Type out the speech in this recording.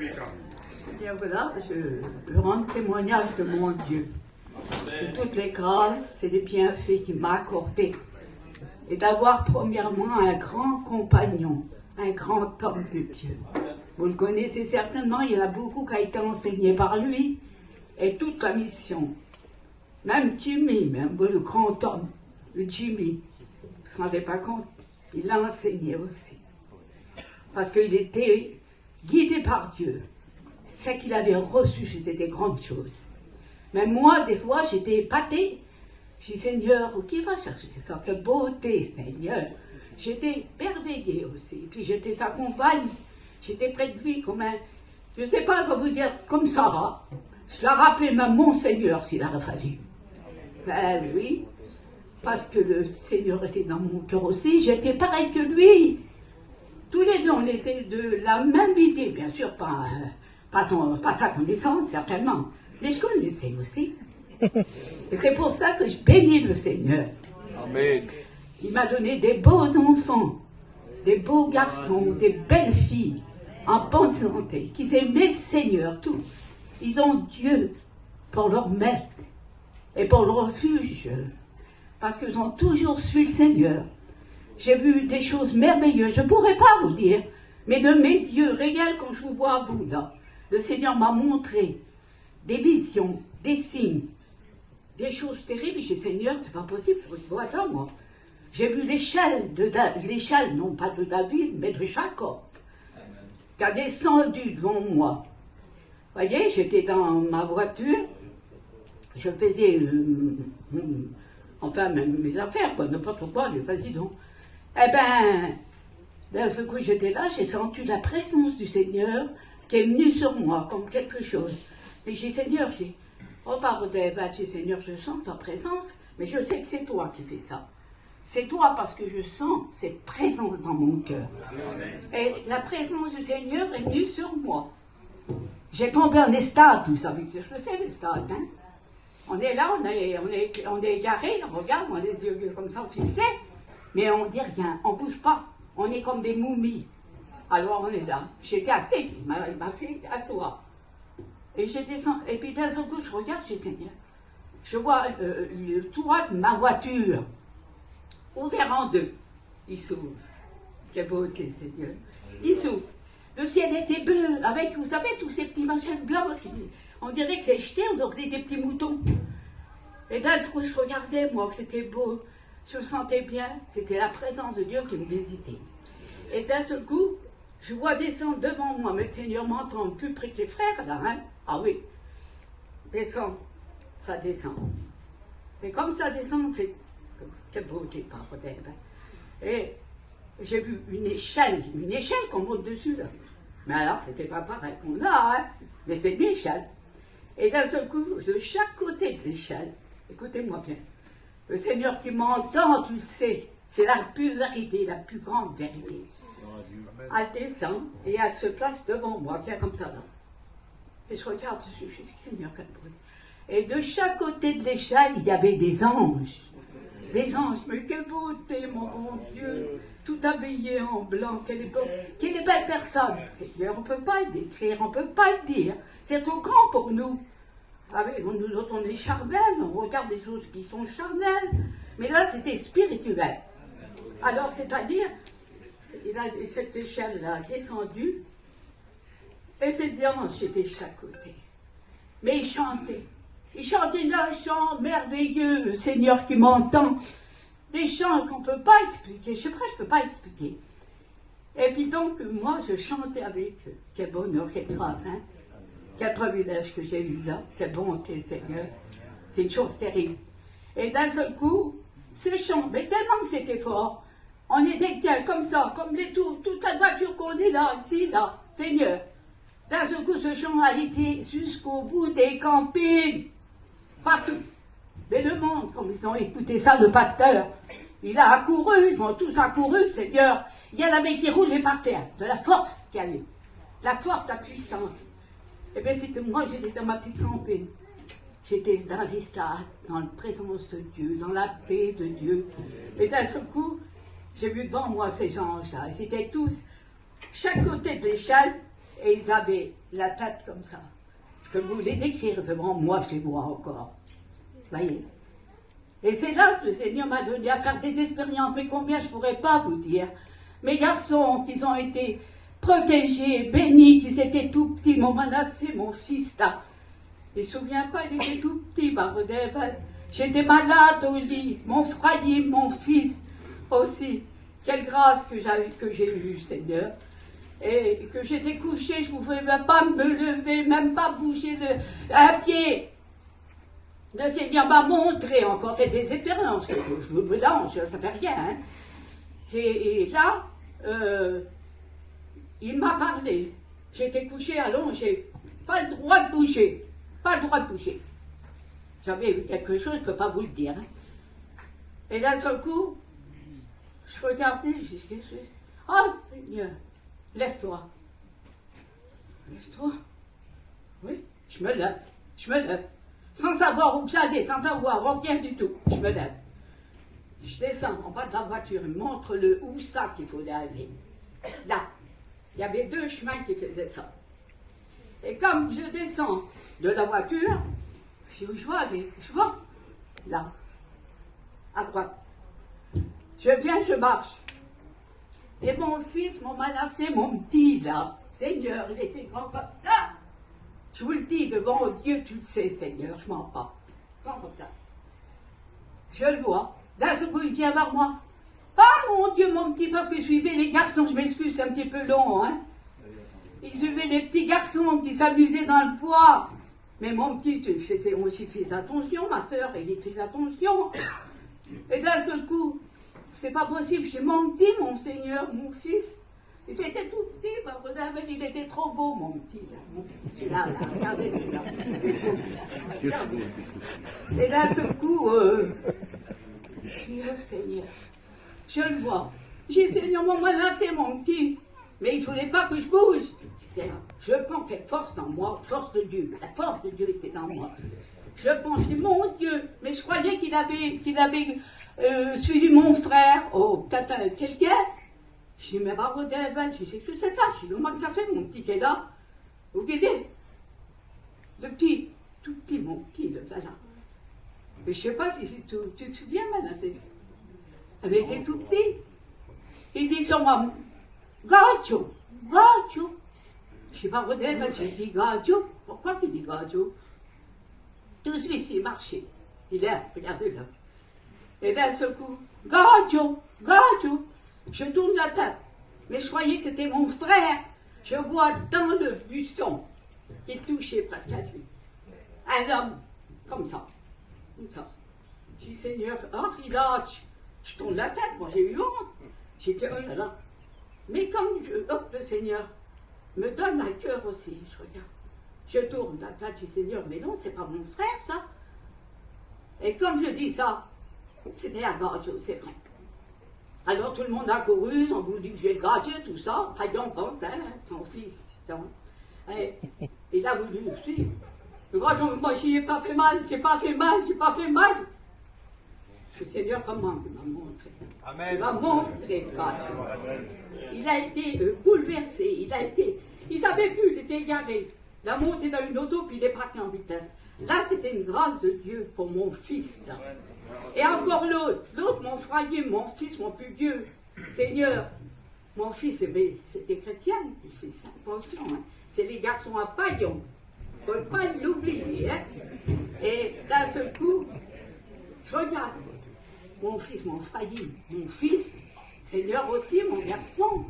Bien voilà, je rends témoignage de mon Dieu, de toutes les grâces et les bienfaits qu'il m'a accordés, et d'avoir premièrement un grand compagnon, un grand homme de Dieu. Vous le connaissez certainement, il y en a beaucoup qui a été enseigné par lui, et toute la mission. Même Jimmy, même le grand homme, le Jimmy, vous ne se rendez pas compte, il l'a enseigné aussi. Parce qu'il était guidé par Dieu. Ce qu'il avait reçu, c'était des grandes choses. Mais moi, des fois, j'étais épatée. Je dis, Seigneur, qui va chercher ça? Quelle beauté, Seigneur. J'étais émerveillée aussi. Puis j'étais sa compagne. J'étais près de lui comme un... Je ne sais pas, je vais vous dire, comme Sarah. Je la rappelais même mon Seigneur, s'il avait fallu. Ben oui, parce que le Seigneur était dans mon cœur aussi. J'étais pareil que lui. Tous les deux, on était de la même idée. Bien sûr, pas sa connaissance, certainement. Mais je connaissais aussi. Et c'est pour ça que je bénis le Seigneur. Amen. Il m'a donné des beaux enfants, des beaux garçons, des belles filles, en bonne santé, qui aimaient le Seigneur, tout. Ils ont Dieu pour leur maître et pour le refuge, parce qu'ils ont toujours suivi le Seigneur. J'ai vu des choses merveilleuses, je ne pourrais pas vous dire, mais de mes yeux réels, quand je vous vois, vous, là, le Seigneur m'a montré des visions, des signes, des choses terribles. J'ai dit, Seigneur, c'est pas possible, je vois ça, moi. J'ai vu l'échelle, l'échelle, non pas de David, mais de Jacob, qui a descendu devant moi. Vous voyez, j'étais dans ma voiture, je faisais, enfin, mes affaires, quoi, n'importe quoi, vas-y donc. Eh ben, d'un seul coup, j'étais là, j'ai senti la présence du Seigneur qui est venue sur moi, comme quelque chose. Et j'ai dit, Seigneur, j'ai dit, oh pardon, j'ai dit, Seigneur, je sens ta présence, mais je sais que c'est toi qui fais ça. C'est toi parce que je sens cette présence dans mon cœur. Et la présence du Seigneur est venue sur moi. J'ai tombé en estade, vous savez ce que c'est l'estade, hein? On est là, on est égaré, on regarde, on a les yeux comme ça fixés, mais on dit rien, on ne bouge pas. On est comme des momies. Alors on est là. J'étais assez, il m'a fait asseoir. Et j'ai descendu, et puis d'un seul coup, je regarde, je dis, Seigneur, je vois le toit de ma voiture ouvert en deux. Il s'ouvre. Quelle beauté, Seigneur. Il s'ouvre. Le ciel était bleu, avec, vous savez, tous ces petits machins blancs. On dirait que c'est jeté, on aurait des petits moutons. Et d'un seul coup, je regardais, moi, que c'était beau. Je me sentais bien. C'était la présence de Dieu qui me visitait. Et d'un seul coup, je vois descendre devant moi, mais le Seigneur m'entend plus près que les frères, là, hein. Ah oui. Descend. Ça descend. Et comme ça descend, c'est... Quelle beauté, par peut-être. Et j'ai vu une échelle qu'on monte dessus, là. Mais alors, c'était pas pareil qu'on a, hein. Mais c'est une échelle. Et d'un seul coup, de chaque côté de l'échelle, écoutez-moi bien, le Seigneur qui m'entend, tu le sais, c'est la plus vérité, la plus grande vérité. Elle descend et elle se place devant moi, tiens, comme ça, là. Et je regarde dessus, je dis, Seigneur, quel bruit. Et de chaque côté de l'échelle, il y avait des anges. Des anges, mais quelle beauté, mon bon Dieu, tout habillé en blanc, quelle belle personne. Seigneur, on ne peut pas le décrire, on ne peut pas le dire. C'est trop grand pour nous. Nous autres, on est charnels, on regarde des choses qui sont charnelles. Mais là, c'était spirituel. Alors, c'est-à-dire, cette échelle-là descendue, et ces anges étaient de chaque côté. Mais ils chantaient. Ils chantaient un chant merveilleux, le Seigneur qui m'entend. Des chants qu'on ne peut pas expliquer. Je sais pas, je ne peux pas expliquer. Et puis donc, moi, je chantais avec eux. Quel bonheur, quelle grâce, hein? Quel privilège que j'ai eu là. Quelle bonté, Seigneur. C'est une chose terrible. Et d'un seul coup, ce chant, mais tellement que c'était fort, on était comme ça, comme toute la voiture qu'on est là, ici, là, Seigneur. D'un seul coup, ce chant a été jusqu'au bout des campings, partout. Mais le monde, comme ils ont écouté ça, le pasteur, il a accouru, ils ont tous accouru, Seigneur. Il y en avait qui roulaient par terre, de la force qu'il y avait, la force, la puissance. Et bien, c'était moi, j'étais dans ma petite camping. J'étais dans les stades, dans la présence de Dieu, dans la paix de Dieu. Et d'un seul coup, j'ai vu devant moi ces anges-là. Ils étaient tous, chaque côté de l'échelle, Et ils avaient la tête comme ça. Je peux vous les décrire devant moi, je les vois encore. Voyez. Et c'est là que le Seigneur m'a donné à faire des expériences, mais combien je ne pourrais pas vous dire. Mes garçons, qui ont été protégés, bénis, qui étaient tout petits, m'ont menacé, mon fils là. Il ne se souvient pas, il était tout petit, j'étais malade au lit, mon frère, mon fils aussi. Quelle grâce que j'ai eue, Seigneur. Et que j'étais couchée, je ne pouvais même pas me lever, même pas bouger un pied. Le Seigneur m'a montré encore, c'est des expériences, je me mélange, ça ne fait rien. Hein. Et là, il m'a parlé. J'étais couchée allongée, pas le droit de bouger, pas le droit de bouger. J'avais vu quelque chose, je ne peux pas vous le dire. Hein. Et d'un seul coup, je regardais, je dis, qu'est-ce que c'est? Oh Seigneur, lève-toi. Lève-toi. Oui, je me lève. Sans savoir où j'allais, sans savoir rien du tout, je me lève. Je descends en bas de la voiture, il montre où ça qu'il faut aller. Là, il y avait 2 chemins qui faisaient ça. Et comme je descends de la voiture, je dis où je vais aller? Je vois, là, à droite. Je viens, je marche. Et mon fils m'a menacé, mon petit là. Seigneur, il était grand comme ça. Je vous le dis, devant Dieu, tu le sais, Seigneur, je mens pas. Grand comme ça. Je le vois. D'un seul coup, il vient vers moi. Ah mon Dieu, mon petit, parce que je suivais les garçons, je m'excuse, c'est un petit peu long, hein. Il suivait les petits garçons qui s'amusaient dans le bois. Mais mon petit, on y fait attention, ma soeur, il y fait attention. Et d'un seul coup, c'est pas possible, chez mon petit, mon Seigneur, mon fils. Il était tout petit, il était trop beau, mon petit. Là, regardez-le là. Et d'un seul coup, je dis, oh Seigneur, je le vois. J'ai dit, Seigneur, moi, là, c'est mon petit. Mais il ne fallait pas que je bouge. Je pense quelle force en moi, force de Dieu. La force de Dieu était en moi. Je pense, je dis, mon Dieu, mais je croyais qu'il avait suivi mon frère. Oh, peut-être quelqu'un. Je dis, mais bravo, David, je sais que c'est ça. Je dis, comment ça fait, mon petit qui est là? Vous voyez? Le petit, tout petit, mon petit, le voilà. Mais je ne sais pas si tu te souviens, maintenant, elle était tout petit. Il dit sur moi, Gaggio. Je sais pas, David, j'ai dit Gaggio. Pourquoi tu dis Gaggio? Tout celui-ci marchait. Il est, regardez là. Et d'un seul coup, Gaggio. Je tourne la tête, mais je croyais que c'était mon frère. Je vois dans le buisson qu'il touchait presque à lui. Un homme, comme ça. Je dis, Seigneur, il a... Je tourne la tête, moi j'ai eu honte. J'ai dit, oh là là. Mais comme le Seigneur me donne un cœur aussi, je regarde. Je tourne la tête du Seigneur, mais non, c'est pas mon frère ça. Et comme je dis ça, c'était un Gaggio, c'est vrai. Alors tout le monde a couru, on vous dit que j'ai le Gaggio, tout ça. Enfin, on pense, hein, son fils. Et il a voulu le suivre. Le Gaggio, moi, j'ai pas fait mal. Le Seigneur, comment il m'a montré? Amen. Il m'a montré ce Gaggio. Il a été bouleversé, il savait plus, il était égaré. Il a monté dans une auto, puis il est parti en vitesse. Là, c'était une grâce de Dieu pour mon fils, là. Et encore l'autre, mon frère, mon fils, mon plus vieux, Seigneur, mon fils, c'était chrétien, il fait ça, attention, hein. C'est les garçons à paillons, il ne faut pas l'oublier, hein. Et d'un seul coup, je regarde, mon fils, mon frère, mon fils, Seigneur aussi, mon garçon,